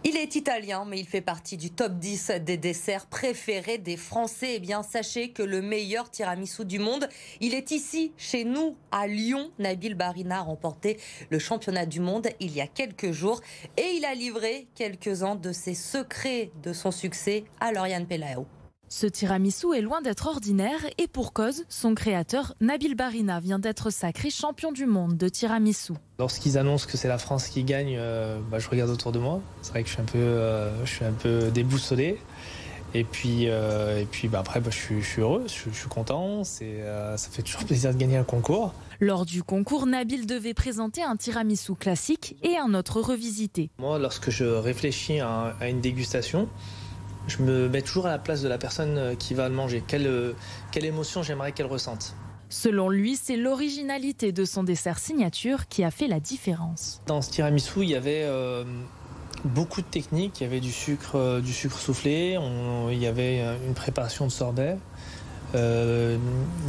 Il est italien, mais il fait partie du top 10 des desserts préférés des Français. Eh bien, sachez que le meilleur tiramisu du monde, il est ici, chez nous, à Lyon. Nabil Barina a remporté le championnat du monde il y a quelques jours et il a livré quelques-uns de ses secrets de son succès à Lauriane Pelayo. Ce tiramisu est loin d'être ordinaire et pour cause, son créateur Nabil Barina vient d'être sacré champion du monde de tiramisu. Lorsqu'ils annoncent que c'est la France qui gagne, je regarde autour de moi. C'est vrai que je suis un peu déboussolé. Et puis après, je suis heureux, je suis content. Ça fait toujours plaisir de gagner un concours. Lors du concours, Nabil devait présenter un tiramisu classique et un autre revisité. Moi, lorsque je réfléchis à une dégustation, je me mets toujours à la place de la personne qui va le manger. Quelle émotion j'aimerais qu'elle ressente. Selon lui, c'est l'originalité de son dessert signature qui a fait la différence. Dans ce tiramisu, il y avait beaucoup de techniques. Il y avait du sucre soufflé, il y avait une préparation de sorbet, il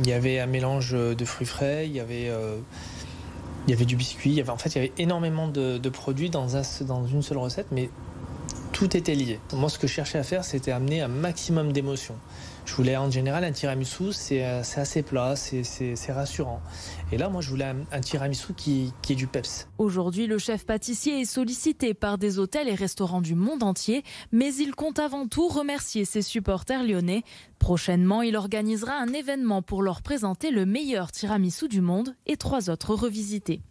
y avait un mélange de fruits frais, il y avait du biscuit. Il y avait énormément de produits dans une seule recette, mais tout était lié. Moi, ce que je cherchais à faire, c'était amener un maximum d'émotions. Je voulais, en général, un tiramisu, c'est assez plat, c'est rassurant. Et là, moi, je voulais un tiramisu qui est du peps. Aujourd'hui, le chef pâtissier est sollicité par des hôtels et restaurants du monde entier, mais il compte avant tout remercier ses supporters lyonnais. Prochainement, il organisera un événement pour leur présenter le meilleur tiramisu du monde et 3 autres revisités.